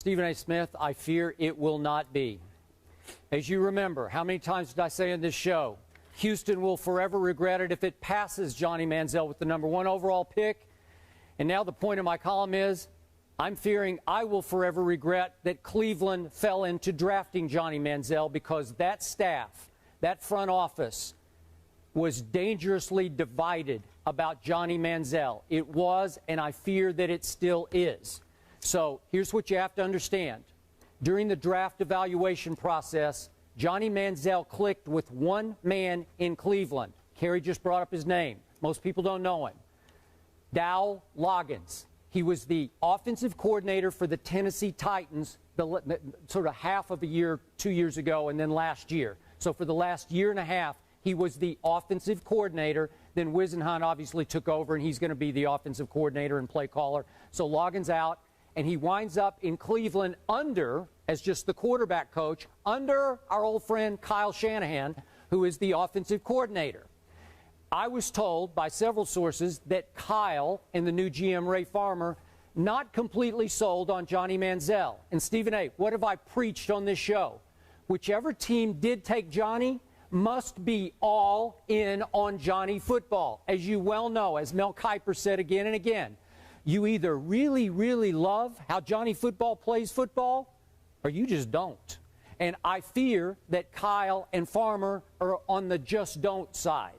Stephen A. Smith, I fear it will not be. As you remember, how many times did I say in this show, Houston will forever regret it if it passes Johnny Manziel with the #1 overall pick. And now the point of my column is, I'm fearing I will forever regret that Cleveland fell into drafting Johnny Manziel, because that staff, that front office, was dangerously divided about Johnny Manziel. It was, and I fear that it still is. So here's what you have to understand. During the draft evaluation process, Johnny Manziel clicked with one man in Cleveland. Kerry just brought up his name. Most people don't know him. Dowell Loggins. He was the offensive coordinator for the Tennessee Titans sort of half of a year, 2 years ago, and then last year. So for the last year and a half, he was the offensive coordinator. Then Wisenhunt obviously took over, and he's going to be the offensive coordinator and play caller. So Loggins out, and he winds up in Cleveland as just the quarterback coach, under our old friend Kyle Shanahan, who is the offensive coordinator. I was told by several sources that Kyle and the new GM, Ray Farmer, not completely sold on Johnny Manziel. And Stephen A., what have I preached on this show? Whichever team did take Johnny must be all in on Johnny football. As you well know, as Mel Kiper said again and again, you either really, really love how Johnny football plays football, or you just don't. And I fear that Kyle and Farmer are on the just don't side.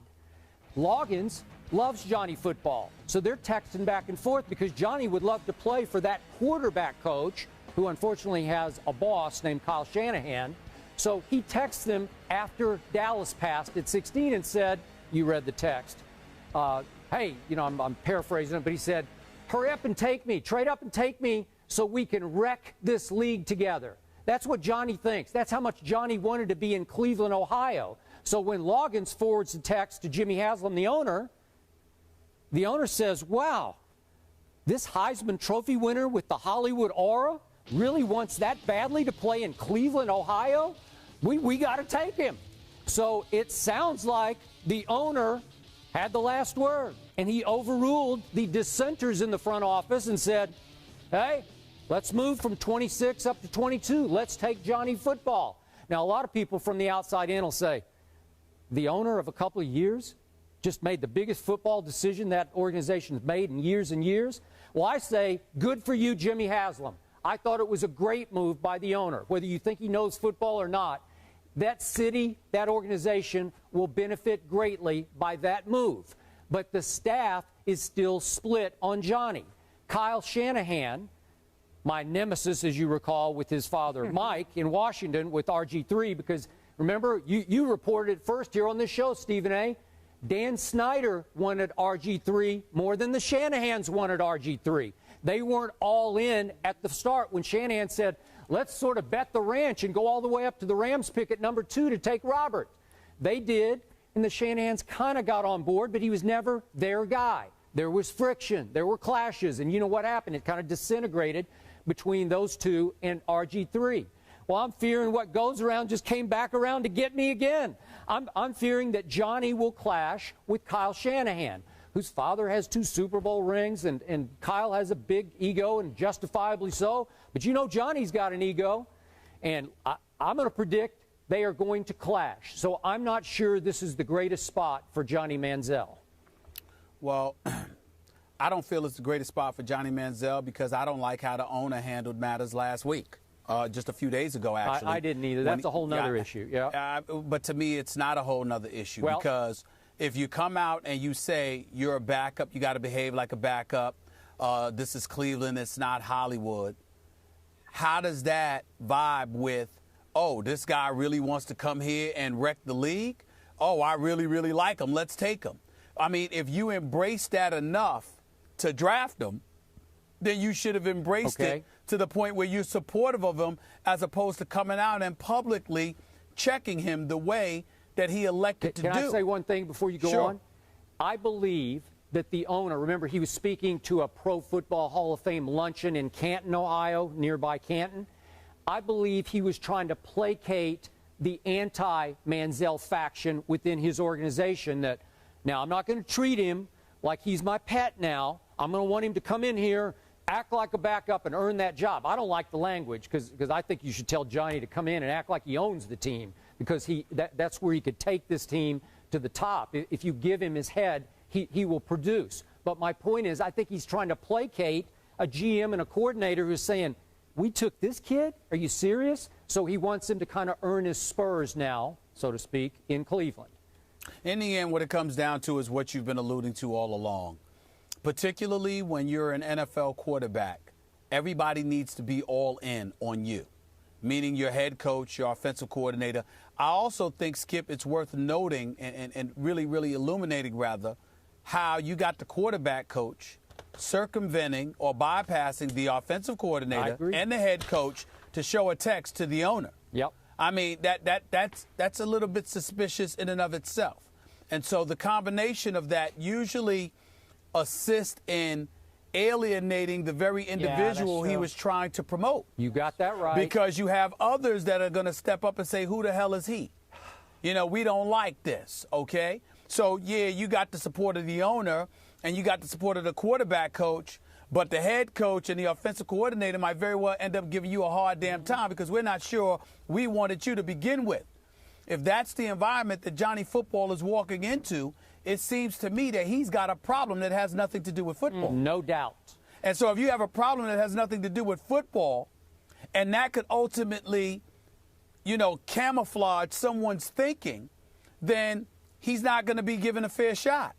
Loggins loves Johnny football, so they're texting back and forth because Johnny would love to play for that quarterback coach, who unfortunately has a boss named Kyle Shanahan. So he texts them after Dallas passed at 16 and said, you read the text, hey, I'm paraphrasing it, but he said, hurry up and take me, trade up and take me so we can wreck this league together. That's what Johnny thinks. That's how much Johnny wanted to be in Cleveland, Ohio. So when Loggins forwards the text to Jimmy Haslam, the owner says, wow, this Heisman Trophy winner with the Hollywood aura really wants that badly to play in Cleveland, Ohio? We got to take him. So it sounds like the owner had the last word, and he overruled the dissenters in the front office and said, hey, let's move from 26 up to 22. Let's take Johnny football. Now, a lot of people from the outside in will say, the owner of a couple of years just made the biggest football decision that organization has made in years and years. Well, I say, good for you, Jimmy Haslam. I thought it was a great move by the owner. Whether you think he knows football or not, that city, that organization will benefit greatly by that move. But the staff is still split on Johnny. Kyle Shanahan, my nemesis, as you recall, with his father, Mike, in Washington with RG3, because remember, you reported it first here on this show, Stephen A. Dan Snyder wanted RG3 more than the Shanahans wanted RG3. They weren't all in at the start when Shanahan said, let's sort of bet the ranch and go all the way up to the Rams pick at #2 to take Robert. They did, and the Shanahans kind of got on board, but he was never their guy. There was friction. There were clashes, and you know what happened? It kind of disintegrated between those two and RG3. Well, I'm fearing what goes around just came back around to get me again. I'm fearing that Johnny will clash with Kyle Shanahan, whose father has 2 Super Bowl rings, and Kyle has a big ego, and justifiably so. But you know Johnny's got an ego, and I'm going to predict they are going to clash. So I'm not sure this is the greatest spot for Johnny Manziel. Well, I don't feel it's the greatest spot for Johnny Manziel because I don't like how the owner handled matters last week. Just a few days ago, actually. I didn't either. That's a whole nother issue. Yeah. But to me, it's not a whole nother issue because if you come out and you say you're a backup, you got to behave like a backup. This is Cleveland. It's not Hollywood. How does that vibe with, oh, this guy really wants to come here and wreck the league? Oh, I really, really like him. Let's take him. I mean, if you embrace that enough to draft him, then you should have embraced it to the point where you're supportive of him as opposed to coming out and publicly checking him the way that he elected to do. Can I say one thing before you go on? I believe that the owner, remember he was speaking to a Pro Football Hall of Fame luncheon in Canton, Ohio, nearby Canton. I believe he was trying to placate the anti-Manziel faction within his organization that, now I'm not going to treat him like he's my pet now. I'm going to want him to come in here act like a backup and earn that job. I don't like the language because I think you should tell Johnny to come in and act like he owns the team, because that's where he could take this team to the top. If you give him his head, he will produce. But my point is, I think he's trying to placate a GM and a coordinator who's saying, we took this kid? Are you serious? So he wants him to kind of earn his spurs now, so to speak, in Cleveland. In the end, what it comes down to is what you've been alluding to all along. Particularly when you're an NFL quarterback, everybody needs to be all in on you, meaning your head coach, your offensive coordinator. I also think, Skip, it's worth noting and really, really illuminating, rather, how you got the quarterback coach circumventing or bypassing the offensive coordinator and the head coach to show a text to the owner. Yep. I mean, that's a little bit suspicious in and of itself. And so the combination of that usually assists in alienating the very individual he was trying to promote. You got that right. Because you have others that are going to step up and say, who the hell is he? You know, we don't like this, okay? So, yeah, you got the support of the owner and you got the support of the quarterback coach, but the head coach and the offensive coordinator might very well end up giving you a hard damn time because we're not sure we wanted you to begin with. If that's the environment that Johnny Football is walking into, it seems to me that he's got a problem that has nothing to do with football. No doubt. And so if you have a problem that has nothing to do with football, and that could ultimately, you know, camouflage someone's thinking, then he's not going to be given a fair shot.